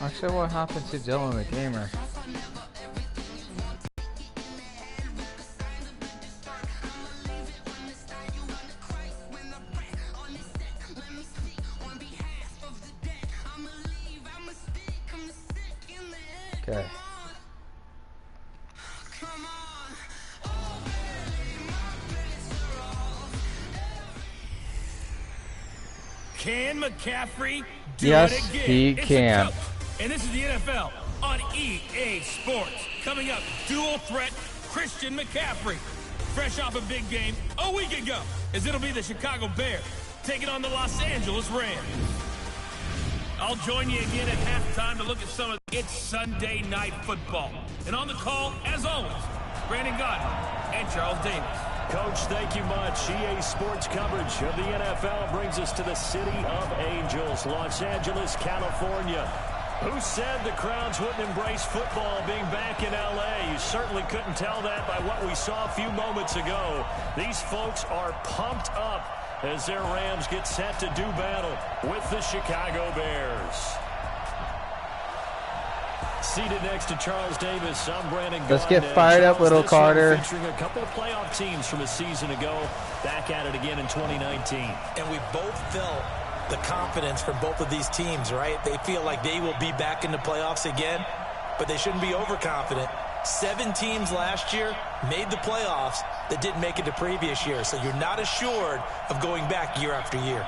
Actually, what happened to Dylan the Gamer? Okay. Can McCaffrey do Yes, it again? he It's can. the Cup, and this is the NFL on EA Sports. Coming up, dual threat Christian McCaffrey. Fresh off a big game a week ago, as it'll be the Chicago Bears taking on the Los Angeles Rams. I'll join you again at halftime to look at some of it's Sunday Night Football. And on the call, as always, Brandon Godwin and Charles Davis. Coach, thank you much. EA Sports coverage of the NFL brings us to the City of Angels, Los Angeles, California. Who said the crowds wouldn't embrace football being back in L.A.? You certainly couldn't tell that by what we saw a few moments ago. These folks are pumped up as their Rams get set to do battle with the Chicago Bears. Seated next to Charles Davis, I'm Brandon Let's Gaudin. get fired up, little Carter. Featuring a couple of playoff teams from a season ago, back at it again in 2019. And we both felt the confidence from both of these teams, right? They feel like they will be back in the playoffs again, but they shouldn't be overconfident. 7 teams last year made the playoffs that didn't make it the previous year, so you're not assured of going back year after year.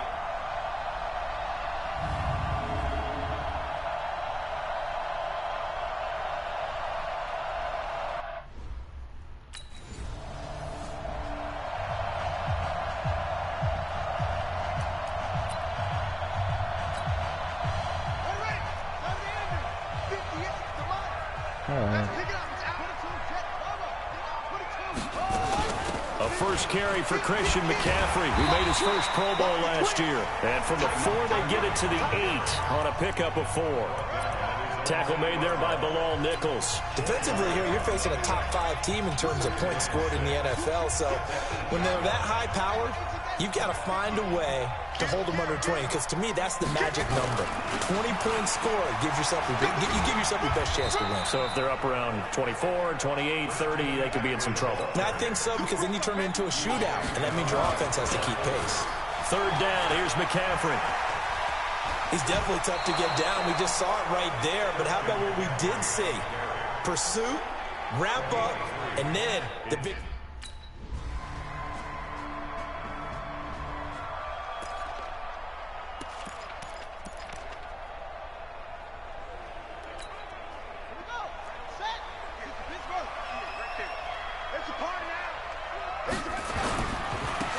A first carry for Christian McCaffrey, who made his first Pro Bowl last year. And from the 4, they get it to the 8 on a pickup of 4. Tackle made there by Bilal Nichols. Defensively here, you're facing a top 5 team in terms of points scored in the NFL. So when they're that high powered, you've got to find a way to hold them under 20. Because to me, that's the magic number. 20 points scored gives yourself you give yourself your best chance to win. So if they're up around 24, 28, 30, they could be in some trouble. And I think so, because then you turn it into a shootout, and that means your offense has to keep pace. 3rd down, here's McCaffrey. He's definitely tough to get down. We just saw it right there. But how about what we did see? Pursuit, wrap up, and then the big...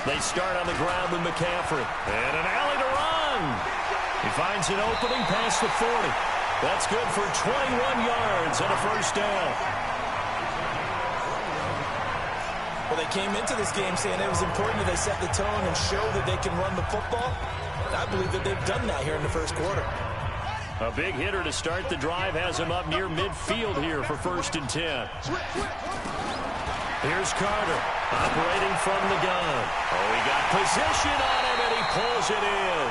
They start on the ground with McCaffrey. And an alley to run. He finds an opening past the 40. That's good for 21 yards and a first down. Well, they came into this game saying it was important that they set the tone and show that they can run the football. And I believe that they've done that here in the first quarter. A big hitter to start the drive has him up near midfield here for 1st and 10. Here's Carter, operating from the gun. Oh, he got position on him, and he pulls it in.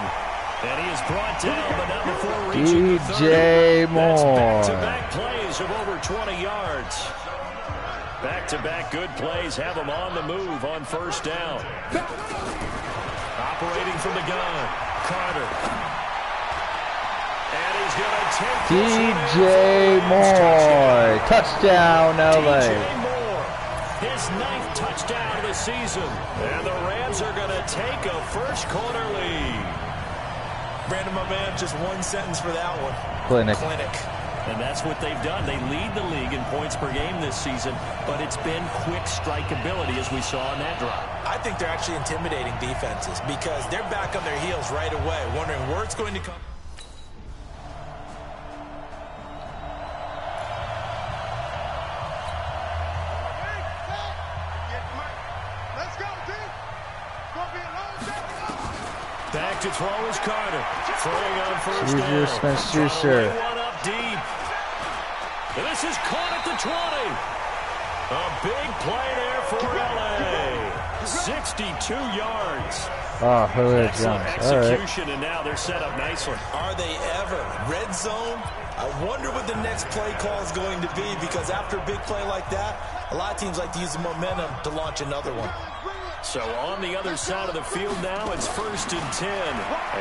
And he is brought down, but not before reaching the 30. DJ Moore. That's back-to-back plays of over 20 yards. Back-to-back good plays have him on the move on 1st down. Operating from the gun, Carter. And he's going to take DJ Moore. Touchdown, LA. DJ Moore. His 9th touchdown of the season. And the Rams are going to take a first-quarter lead. Brandon, my man, just one sentence for that one. Clinic. And that's what they've done. They lead the league in points per game this season, but it's been quick strikeability as we saw in that drive. I think they're actually intimidating defenses because they're back on their heels right away, wondering where it's going to come. Back to throw is Carter. Throwing on first Juju down. Smith-Schuster. One up deep. And this is caught at the 20. A big play there for LA. 62 yards. Oh, Julio Excellent Jones. All right. execution, and now they're set up nicely. Are they ever? Red zone? I wonder what the next play call is going to be, because after a big play like that, a lot of teams like to use the momentum to launch another one. So on the other side of the field now, it's 1st and 10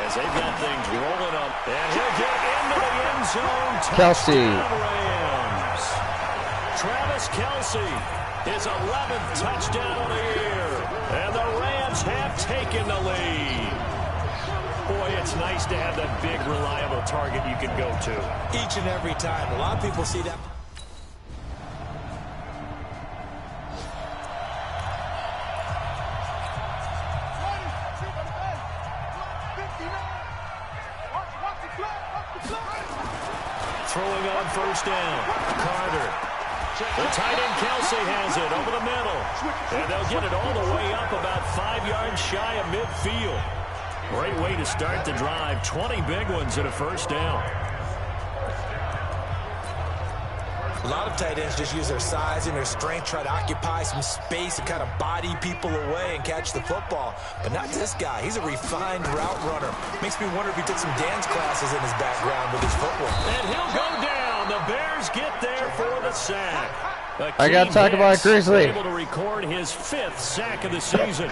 as they've got things rolling up. And he'll get into the end zone. Kelsey. Touchdown, Rams. Travis Kelsey, his 11th touchdown of the year. And the Rams have taken the lead. Boy, it's nice to have that big, reliable target you can go to. Each and every time. A lot of people see that. Throwing on 1st down. Carter. The tight end Kelsey has it over the middle. And they'll get it all the way up about 5 yards shy of midfield. Great way to start the drive. 20 big ones at a 1st down. A lot of tight ends just use their size and their strength, try to occupy some space and kind of body people away and catch the football. But not this guy. He's a refined route runner. Makes me wonder if he took some dance classes in his background with his footwork. And he'll go down. The Bears get there for the sack. I got to talk about Grizzly. Able to record his 5th sack of the season.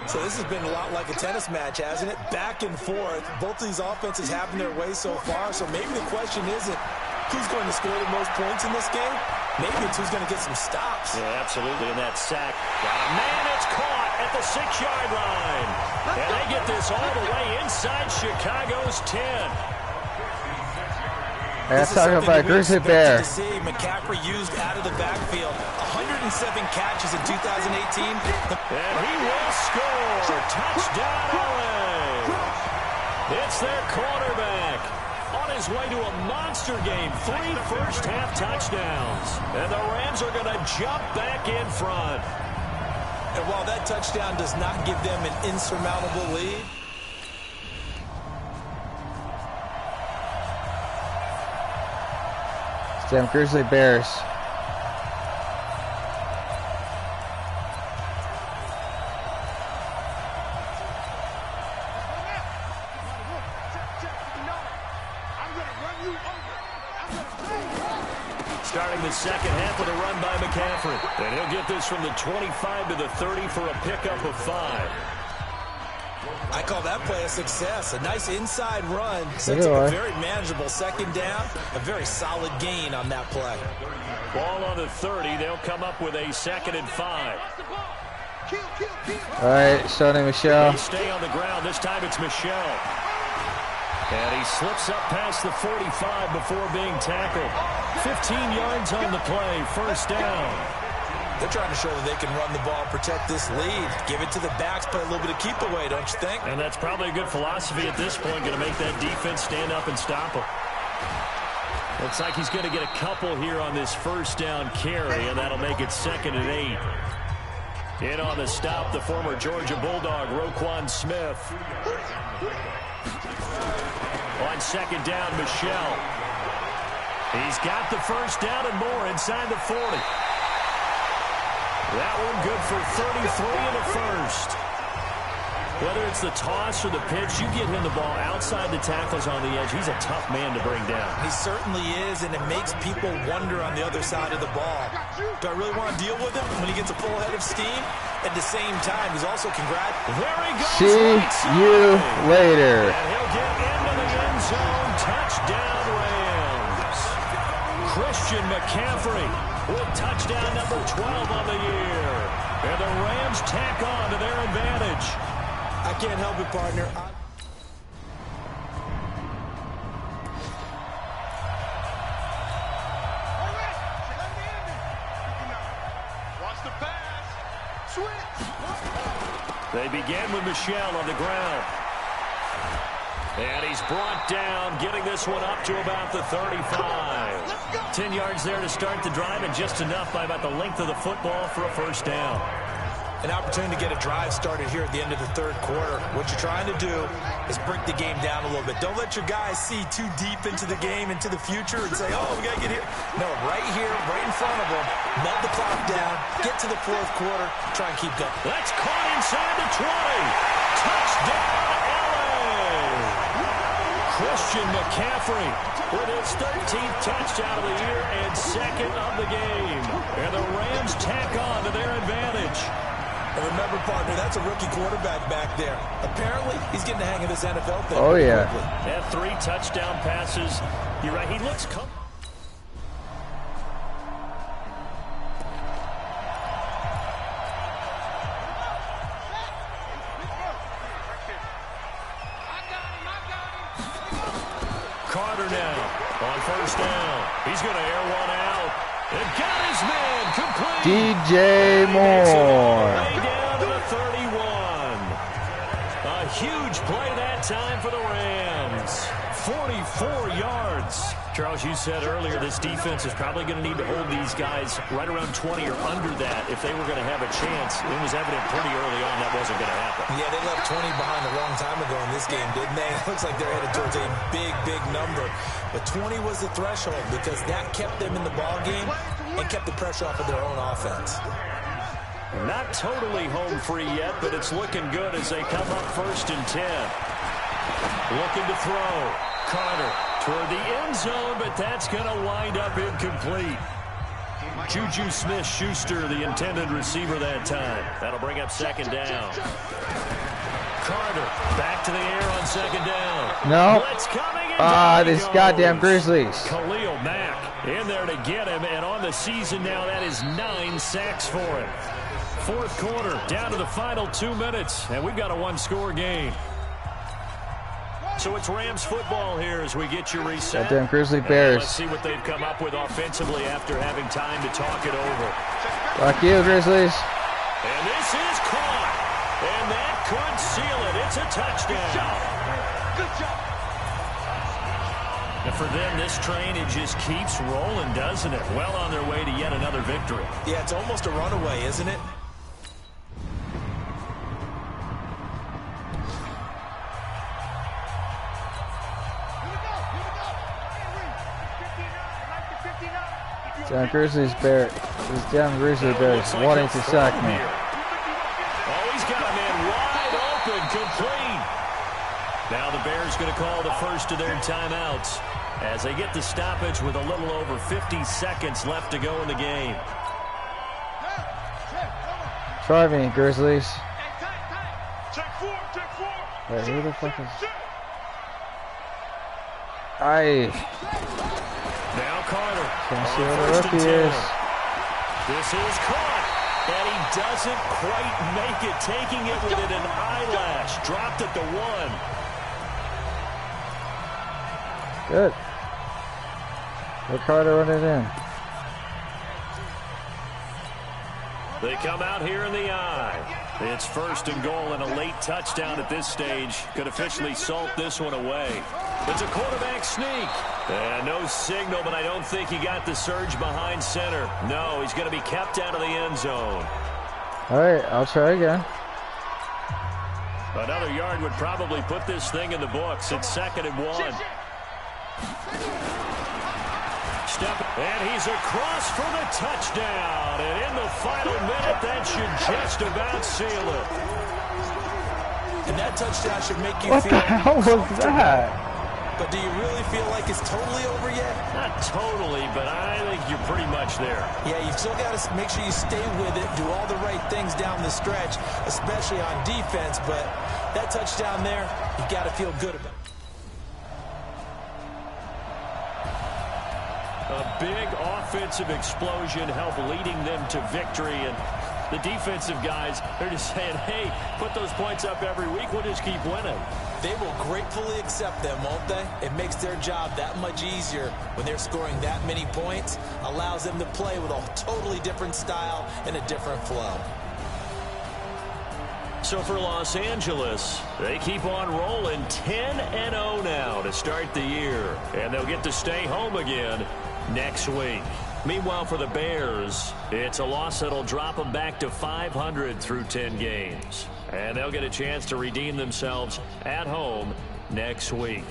So this has been a lot like a tennis match, hasn't it? Back and forth. Both of these offenses having their way so far. So maybe the question isn't who's going to score the most points in this game. Maybe it's who's going to get some stops. Yeah, absolutely. And that sack. Got a man, it's caught at the 6-yard line. And they get this all the way inside Chicago's 10. Let's talk about Grizzly Bear. To see McCaffrey used out of the backfield. 107 catches in 2018. And he will score. Touchdown, LA. It's their quarterback. On his way to a monster game. 3 first-half touchdowns. And the Rams are going to jump back in front. And while that touchdown does not give them an insurmountable lead, Damn Grizzly Bears. Starting the second half with a run by McCaffrey. And he'll get this from the 25 to the 30 for a pickup of 5. I call that play a success. A nice inside run. Sets up a very manageable 2nd down. A very solid gain on that play. Ball on the 30. They'll come up with a 2nd and 5. All right, Sonny Michel. They stay on the ground. This time it's Michel. And he slips up past the 45 before being tackled. 15 yards on the play. 1st down. They're trying to show that they can run the ball, protect this lead. Give it to the backs, play a little bit of keep away, don't you think? And that's probably a good philosophy at this point. Going to make that defense stand up and stop him. Looks like he's going to get a couple here on this 1st down carry, and that'll make it 2nd and 8. In on the stop, the former Georgia Bulldog, Roquan Smith. On 2nd down, Michel. He's got the 1st down and more inside the 40. That one good for 33 in the 1st. Whether it's the toss or the pitch, you get him the ball outside the tackles on the edge. He's a tough man to bring down. He certainly is, and it makes people wonder on the other side of the ball. Do I really want to deal with him when he gets a full head of steam? At the same time, he's also There he goes. See you later. And he'll get into the end zone. Touchdown, Rams. Christian McCaffrey with touchdown number 12 on the year. And the Rams tack on to their advantage. I can't help it, partner. They begin with Michel on the ground. And he's brought down, getting this one up to about the 35. 10 yards there to start the drive, and just enough by about the length of the football for a 1st down. An opportunity to get a drive started here at the end of the third quarter. What you're trying to do is break the game down a little bit. Don't let your guys see too deep into the game, into the future, and say, oh, we got to get here. No, right here, right in front of them, melt the clock down, get to the fourth quarter, try and keep going. That's caught inside the 20. Touchdown, LA! Christian McCaffrey with his 13th touchdown of the year and second of the game. And the Rams tack on to their advantage. And remember, partner, that's a rookie quarterback back there. Apparently, he's getting the hang of this NFL thing. Oh, yeah. Had 3 touchdown passes. You're right. He looks Carter now on first down. He's going to air one out. And got his man complete. DJ Moore. Way down to the 31. A huge play that time for the Rams. 44 yards. Charles, you said earlier this defense is probably going to need to hold these guys right around 20 or under that if they were going to have a chance. It was evident pretty early on that wasn't going to happen. Yeah, they left 20 behind a long time ago in this game, didn't they? It looks like they're headed towards a big, big number. But 20 was the threshold because that kept them in the ball game and kept the pressure off of their own offense. Not totally home free yet, but it's looking good as they come up 1st and 10. Looking to throw. Carter toward the end zone, but that's going to wind up incomplete. Juju Smith-Schuster, the intended receiver that time. That'll bring up 2nd down. Carter back to the air on 2nd down. No. Blitz coming, and This goddamn Grizzlies. Khalil Mack in there to get him, and on the season now, that is 9 sacks for him. 4th quarter, down to the final 2 minutes, and we've got a 1-score game. So it's Rams football here as we get you reset. Goddamn Grizzly Bears. Let's see what they've come up with offensively after having time to talk it over. Fuck you, Grizzlies. And this is caught. And that could seal it. It's a touchdown. Good job. And for them, this train, it just keeps rolling, doesn't it? Well on their way to yet another victory. Yeah, it's almost a runaway, isn't it? Damn Grizzlies Bears. These damn Grizzly Bears wanting to sack me. Oh, he's got a man wide open, complete. Now the Bears going to call the first of their timeouts as they get the stoppage with a little over 50 seconds left to go in the game. Try me, Grizzlies. Check 4. Wait, who the fuck is... Aye. Now Carter. Can't see where the rookie is. This is caught. And he doesn't quite make it. Taking it within an eyelash. Dropped at the 1. Good. Let Carter run it in. They come out here in the eye. It's 1st and goal, and a late touchdown at this stage could officially salt this one away. It's a quarterback sneak. And no signal, but I don't think he got the surge behind center. No, he's going to be kept out of the end zone. All right, I'll try again. Another yard would probably put this thing in the books. It's 2nd and 1. And he's across for the touchdown. And in the final minute, that should just about seal it. And that touchdown should make you What feel the hell was that? But do you really feel like it's totally over yet? Not totally, but I think you're pretty much there. Yeah, you've still got to make sure you stay with it, do all the right things down the stretch, especially on defense. But that touchdown there, you got to feel good about it. A big offensive explosion helped leading them to victory. And the defensive guys, they're just saying, hey, put those points up every week. We'll just keep winning. They will gratefully accept them, won't they? It makes their job that much easier when they're scoring that many points. Allows them to play with a totally different style and a different flow. So for Los Angeles, they keep on rolling 10-0 now to start the year. And they'll get to stay home again next week. Meanwhile, for the Bears, it's a loss that'll drop them back to 500 through 10 games. And they'll get a chance to redeem themselves at home next week.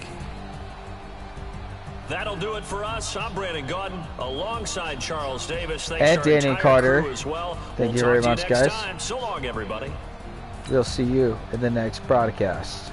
That'll do it for us. I'm Brandon Gaudin alongside Charles Davis. Thanks and to our Danny entire Carter. crew as well. Thank We'll you very talk much, to you next guys. time. So long, everybody. We'll see you in the next broadcast.